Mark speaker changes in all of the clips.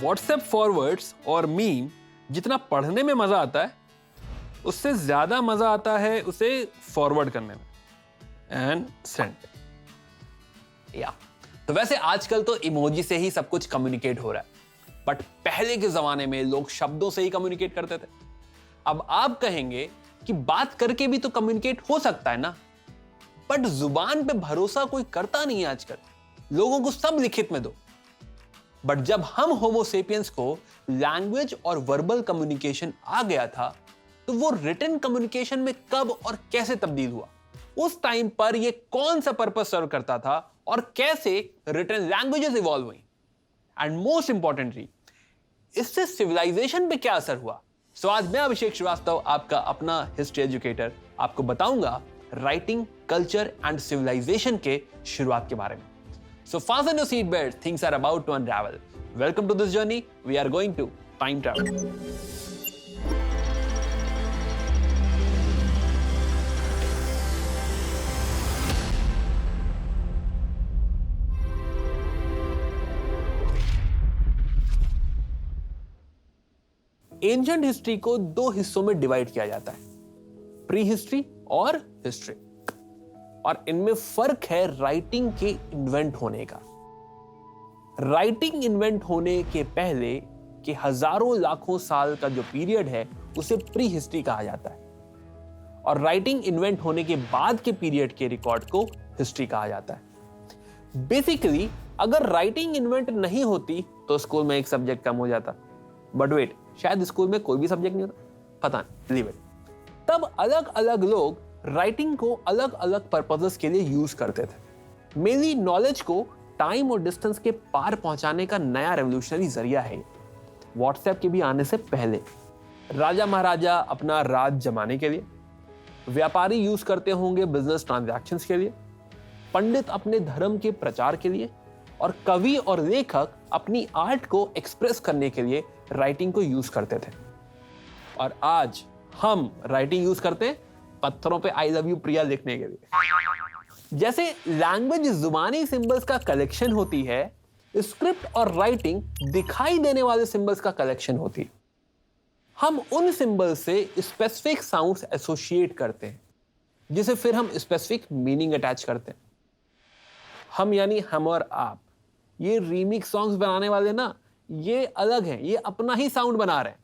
Speaker 1: WhatsApp forwards और meme जितना पढ़ने में मजा आता है, उससे ज्यादा मजा आता है उसे फॉरवर्ड करने में। And send.
Speaker 2: या तो वैसे आजकल तो इमोजी से ही सब कुछ कम्युनिकेट हो रहा है, बट पहले के जमाने में लोग शब्दों से ही कम्युनिकेट करते थे। अब आप कहेंगे कि बात करके भी तो कम्युनिकेट हो सकता है ना, बट जुबान पे भरोसा कोई करता नहीं है आजकल। लोगों को सब लिखित में दो। बट जब हम होमो सेपियंस को लैंग्वेज और वर्बल कम्युनिकेशन आ गया था, तो वो रिटन कम्युनिकेशन में कब और कैसे तब्दील हुआ, उस टाइम पर ये कौन सा पर्पस सर्व करता था और कैसे रिटन लैंग्वेजेस इवॉल्व हुई, एंड मोस्ट इंपॉर्टेंटली इससे सिविलाइजेशन पे क्या असर हुआ। सो आज मैं अभिषेक श्रीवास्तव, आपका अपना हिस्ट्री एजुकेटर, आपको बताऊंगा राइटिंग, कल्चर एंड सिविलाइजेशन के शुरुआत के बारे में। So fasten your seat belts, things are about to unravel. Welcome to this journey. We are going to time travel. Ancient history को दो हिस्सों में डिवाइड किया जाता है, प्री हिस्ट्री और हिस्ट्री। और इनमें फर्क है राइटिंग के इन्वेंट होने का। राइटिंग इन्वेंट होने के पहले के हजारों लाखों साल का जो पीरियड है उसे प्री हिस्ट्री कहा जाता है, और राइटिंग इन्वेंट होने के बाद के पीरियड के रिकॉर्ड को हिस्ट्री कहा जाता है। बेसिकली अगर राइटिंग इन्वेंट नहीं होती तो स्कूल में एक सब्जेक्ट कम हो जाता। बट वेट, शायद स्कूल में कोई भी सब्जेक्ट नहीं होता, पता नहीं, लीव इट। तब अलग अलग लोग राइटिंग को अलग अलग पर्पसेस के लिए यूज करते थे। मेनली नॉलेज को टाइम और डिस्टेंस के पार पहुंचाने का नया रेवोल्यूशनरी जरिया है। व्हाट्सएप के भी आने से पहले राजा महाराजा अपना राज जमाने के लिए, व्यापारी यूज करते होंगे बिजनेस ट्रांजैक्शंस के लिए, पंडित अपने धर्म के प्रचार के लिए, और कवि और लेखक अपनी आर्ट को एक्सप्रेस करने के लिए राइटिंग को यूज करते थे। और आज हम राइटिंग यूज करते हैं पत्थरों पे आई लव यू प्रिया लिखने के लिए। जैसे लैंग्वेज जुबानी सिंबल्स का कलेक्शन होती है, स्क्रिप्ट और राइटिंग दिखाई देने वाले सिंबल्स का कलेक्शन होती है। हम उन सिंबल्स से स्पेसिफिक साउंड्स एसोसिएट करते हैं, जिसे फिर हम स्पेसिफिक मीनिंग अटैच करते हैं। हम यानी हम और आप, ये रीमिक्स सॉन्ग्स बनाने वाले ना, ये अलग हैं, ये अपना ही साउंड बना रहे हैं।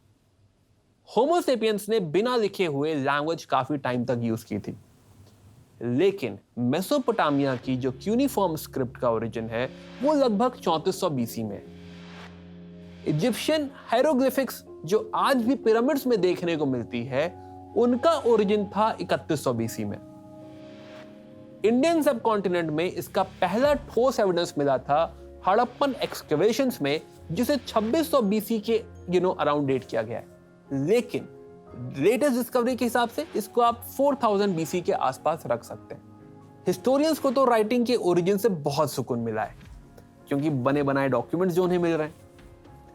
Speaker 2: होमो सेपियंस ने बिना लिखे हुए लैंग्वेज काफी टाइम तक यूज की थी, लेकिन मेसोपोटामिया की जो क्यूनिफॉर्म स्क्रिप्ट का ओरिजिन है वो लगभग 3400 बीसी में। इजिप्शियन हायरोग्लिफिक्स जो आज भी पिरामिड्स में देखने को मिलती है, उनका ओरिजिन था 3100 बीसी में। इंडियन सबकॉन्टिनेंट में इसका पहला ठोस एविडेंस मिला था हड़प्पन एक्सकवेशंस में, जिसे 2600 बीसी के अराउंड डेट किया गया है। लेकिन लेटेस्ट डिस्कवरी के हिसाब से इसको आप 4000 बीसी के आसपास रख सकते हैं। हिस्टोरियंस को तो राइटिंग के ओरिजिन से बहुत सुकून मिला है, क्योंकि बने बनाए डॉक्यूमेंट्स जो उन्हें मिल रहे हैं।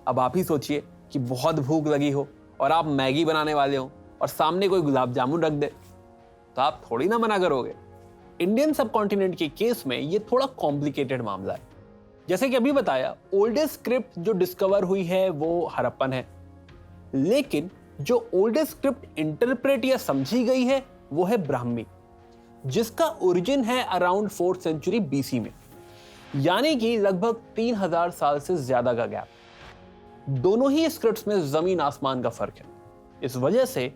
Speaker 2: अब आप ही सोचिए कि बहुत भूख लगी हो और आप मैगी बनाने वाले हो और सामने कोई गुलाब जामुन रख दे, तो आप थोड़ी ना मना करोगे। इंडियन सबकॉन्टिनेंट के केस में ये थोड़ा कॉम्प्लिकेटेड मामला है। जैसे कि अभी बताया, ओल्डेस्ट स्क्रिप्ट जो डिस्कवर हुई है वो हड़प्पन है, लेकिन जो ओल्डेस्ट स्क्रिप्ट इंटरप्रेट या समझी गई है वो है ब्राह्मी, जिसका ओरिजिन है अराउंड 4th सेंचुरी बीसी में, यानी कि लगभग 3000 साल से ज्यादा का गैप। दोनों ही स्क्रिप्ट्स में जमीन आसमान का फर्क है। इस वजह से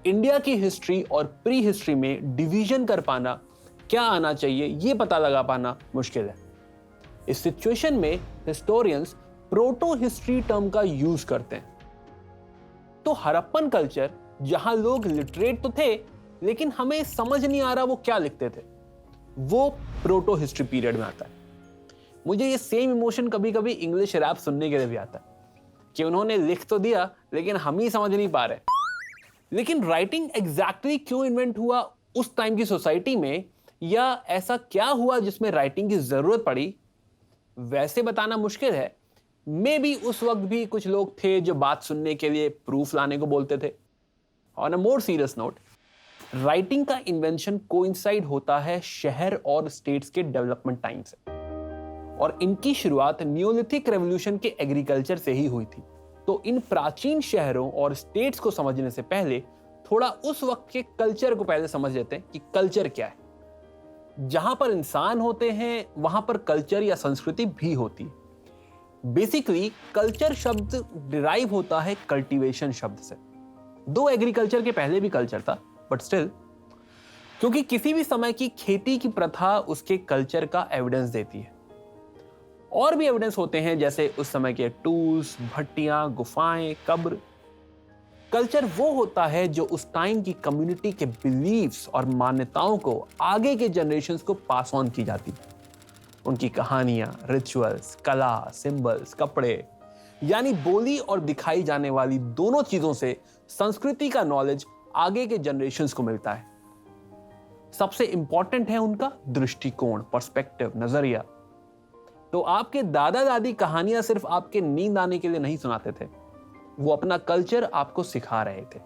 Speaker 2: इंडिया की हिस्ट्री और प्री हिस्ट्री में डिवीजन कर पाना, क्या आना चाहिए ये पता लगा पाना मुश्किल है। इस सिचुएशन में हिस्टोरियंस प्रोटो हिस्ट्री टर्म का यूज करते हैं। तो हड़प्पन कल्चर, जहां लोग लिटरेट तो थे लेकिन हमें समझ नहीं आ रहा वो क्या लिखते थे, वो प्रोटो हिस्ट्री पीरियड में आता है। मुझे ये सेम इमोशन कभी कभी इंग्लिश रैप सुनने के लिए भी आता है कि उन्होंने लिख तो दिया लेकिन हम ही समझ नहीं पा रहे। लेकिन राइटिंग एग्जैक्टली क्यों इन्वेंट हुआ उस टाइम की सोसाइटी में, या ऐसा क्या हुआ जिसमें राइटिंग की जरूरत पड़ी, वैसे बताना मुश्किल है। मे बी उस वक्त भी कुछ लोग थे जो बात सुनने के लिए प्रूफ लाने को बोलते थे। On a more serious note, writing का इन्वेंशन कोइंसाइड होता है शहर और स्टेट्स के डेवलपमेंट टाइम से। और इनकी शुरुआत नियोलिथिक रेवोल्यूशन के एग्रीकल्चर से ही हुई थी। तो इन प्राचीन शहरों और स्टेट्स को समझने से पहले थोड़ा उस वक्त के कल्चर को पहले समझ लेते हैं कि कल्चर क्या है। जहां पर इंसान होते हैं वहां पर कल्चर या संस्कृति भी होती है। बेसिकली कल्चर शब्द डिराइव होता है कल्टीवेशन शब्द से। दो एग्रीकल्चर के पहले भी कल्चर था, बट स्टिल, क्योंकि किसी भी समय की खेती की प्रथा उसके कल्चर का एविडेंस देती है। और भी एविडेंस होते हैं, जैसे उस समय के टूल्स, भट्टियां, गुफाएं, कब्र। कल्चर वो होता है जो उस टाइम की कम्युनिटी के बिलीव्स और मान्यताओं को आगे के जनरेशंस को पास ऑन की जाती है। उनकी कहानियां, रिचुअल्स, कला, सिंबल्स, कपड़े, यानी बोली और दिखाई जाने वाली दोनों चीजों से संस्कृति का नॉलेज आगे के जनरेशंस को मिलता है। सबसे इंपॉर्टेंट है उनका दृष्टिकोण, पर्सपेक्टिव, नजरिया। तो आपके दादा दादी कहानियां सिर्फ आपके नींद आने के लिए नहीं सुनाते थे, वो अपना कल्चर आपको सिखा रहे थे।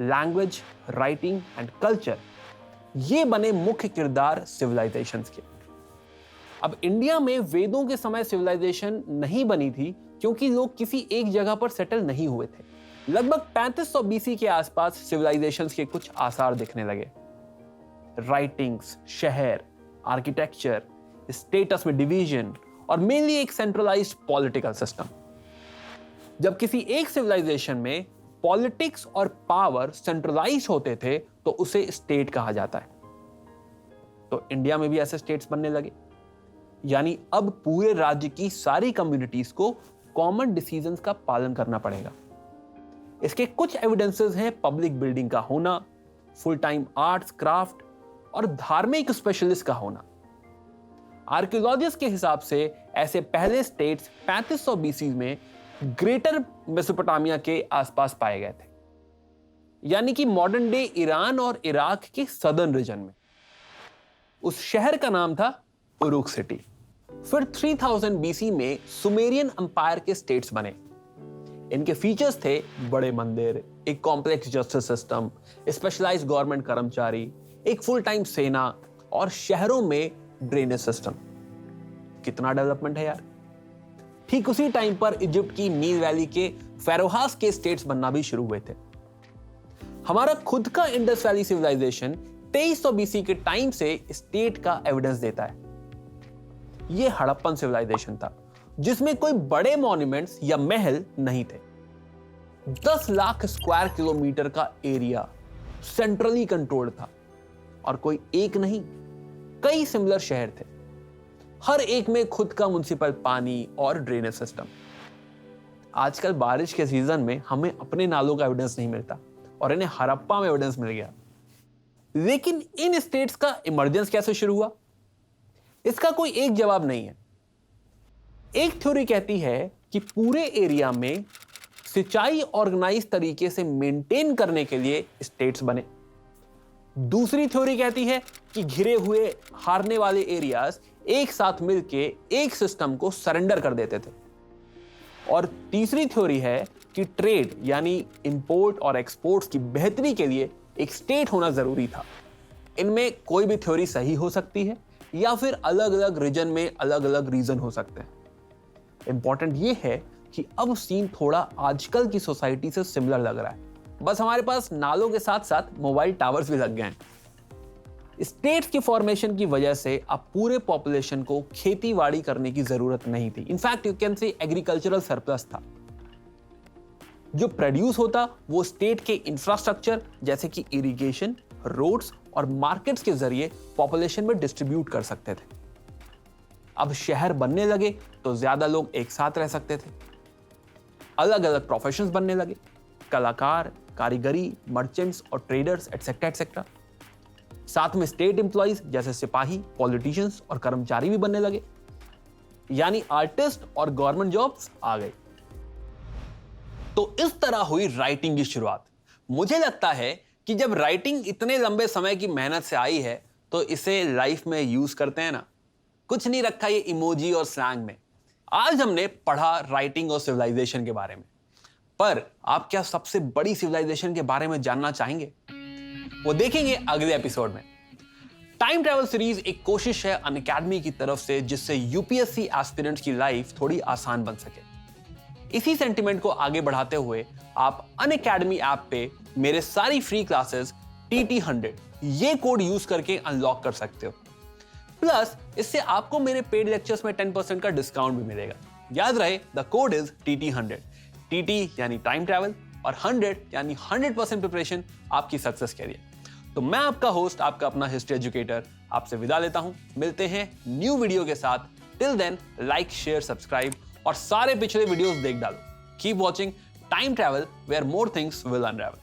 Speaker 2: लैंग्वेज, राइटिंग एंड कल्चर, ये बने मुख्य किरदार सिविलाइजेशंस के। अब इंडिया में वेदों के समय सिविलाइजेशन नहीं बनी थी क्योंकि लोग किसी एक जगह पर सेटल नहीं हुए थे। लगभग 3500 बीसी के आसपास सिविलाइजेशंस के कुछ आसार दिखने लगे। राइटिंग्स, शहर, आर्किटेक्चर, स्टेटस में डिवीजन और मेनली एक सेंट्रलाइज्ड पॉलिटिकल सिस्टम। जब किसी एक सिविलाइजेशन में पॉलिटिक्स और पावर सेंट्रलाइज होते थे तो उसे स्टेट कहा जाता है। तो इंडिया में भी ऐसे स्टेट्स बनने लगे, यानी अब पूरे राज्य की सारी कम्युनिटीज को कॉमन डिसीजंस का पालन करना पड़ेगा। इसके कुछ एविडेंसेस हैं पब्लिक बिल्डिंग का होना, फुल टाइम आर्ट्स, क्राफ्ट और धार्मिक स्पेशलिस्ट का होना। आर्कियोलॉजिस्ट के हिसाब से ऐसे पहले स्टेट्स 3500 बीसी में ग्रेटर मेसोपोटामिया के आसपास पाए गए थे, यानी कि मॉडर्न डे ईरान और इराक के सदर्न रीजन में। उस शहर का नाम था उरुक सिटी। फिर 3000 बीसी में सुमेरियन अंपायर के स्टेट्स बने। इनके फीचर्स थे बड़े मंदिर, एक complex justice system, specialised government कर्मचारी, एक फुल टाइम सेना और शहरों में ड्रेनेज सिस्टम। कितना डेवलपमेंट है यार। ठीक उसी टाइम पर इजिप्ट की नील वैली के फेरोहास के स्टेट्स बनना भी शुरू हुए थे। हमारा खुद का इंडस वैली सिविलाइजेशन 2300 बीसी के टाइम से स्टेट का एविडेंस देता है। यह हड़प्पन सिविलाइजेशन था जिसमें कोई बड़े मॉन्यूमेंट्स या महल नहीं थे। 10 लाख स्क्वायर किलोमीटर का एरिया सेंट्रली कंट्रोल्ड था और कोई एक नहीं, कई सिमिलर शहर थे, हर एक में खुद का म्युनिसिपल पानी और ड्रेनेज सिस्टम। आजकल बारिश के सीजन में हमें अपने नालों का एविडेंस नहीं मिलता और इन्हें हड़प्पा में एविडेंस मिल गया। लेकिन इन स्टेट्स का इमर्जेंस कैसे शुरू हुआ, इसका कोई एक जवाब नहीं है। एक थ्योरी कहती है कि पूरे एरिया में सिंचाई ऑर्गेनाइज तरीके से मेंटेन करने के लिए स्टेट्स बने। दूसरी थ्योरी कहती है कि घिरे हुए हारने वाले एरियाज एक साथ मिलके एक सिस्टम को सरेंडर कर देते थे। और तीसरी थ्योरी है कि ट्रेड यानी इंपोर्ट और एक्सपोर्ट्स की बेहतरी के लिए एक स्टेट होना जरूरी था। इनमें कोई भी थ्योरी सही हो सकती है या फिर अलग अलग रीजन में अलग अलग रीजन हो सकते हैं। इंपॉर्टेंट ये है कि अब सीन थोड़ा आजकल की सोसाइटी से सिमिलर लग रहा है, बस हमारे पास नालों के साथ साथ मोबाइल टावर्स भी लग गए हैं। स्टेट्स की फॉर्मेशन की वजह से अब पूरे पॉपुलेशन को खेतीबाड़ी करने की जरूरत नहीं थी। In fact you can say agricultural surplus था। जो प्रोड्यूस होता वो स्टेट के इंफ्रास्ट्रक्चर जैसे कि इरिगेशन, रोड्स और मार्केट्स के जरिए पॉपुलेशन में डिस्ट्रीब्यूट कर सकते थे। अब शहर बनने लगे तो ज्यादा लोग एक साथ रह सकते थे। अलग अलग प्रोफेशंस बनने लगे, कलाकार, कारीगरी, मर्चेंट्स और ट्रेडर्स एटसेट्रा एटसेट्रा। साथ में स्टेट एम्प्लॉइज जैसे सिपाही, पॉलिटिशियंस और कर्मचारी भी बनने लगे, यानी आर्टिस्ट और गवर्नमेंट जॉब्स आ गए। तो इस तरह हुई राइटिंग की शुरुआत। मुझे लगता है कि जब राइटिंग इतने लंबे समय की मेहनत से आई है तो इसे लाइफ में यूज करते हैं ना। कुछ नहीं रखा ये इमोजी और स्लैंग में। आज हमने पढ़ा राइटिंग और सिविलाइजेशन के बारे में, पर आप क्या सबसे बड़ी सिविलाइजेशन के बारे में जानना चाहेंगे? वो देखेंगे अगले एपिसोड में। टाइम ट्रैवल सीरीज एक कोशिश है अनअकैडमी की तरफ से जिससे यूपीएससी एस्पिरेंट्स की लाइफ थोड़ी आसान बन सके। इसी सेंटिमेंट को आगे बढ़ाते हुए आप अनअकैडमी ऐप पे मेरे सारी फ्री क्लासेस TT100 ये कोड यूज करके अनलॉक कर सकते हो। प्लस इससे आपको मेरे पेड लेक्चर्स में 10% का डिस्काउंट भी मिलेगा। याद रहे, the code is TT100। TT यानी टाइम ट्रैवल और 100 यानी 100% प्रिपरेशन आपकी सक्सेस के लिए। तो मैं आपका होस्ट, आपका अपना हिस्ट्री एजुकेटर, आपसे विदा लेता हूं। मिलते हैं न्यू वीडियो के साथ। Till then like, share, subscribe और सारे पिछले वीडियोस देख डालो। Keep watching time travel where more things will unravel.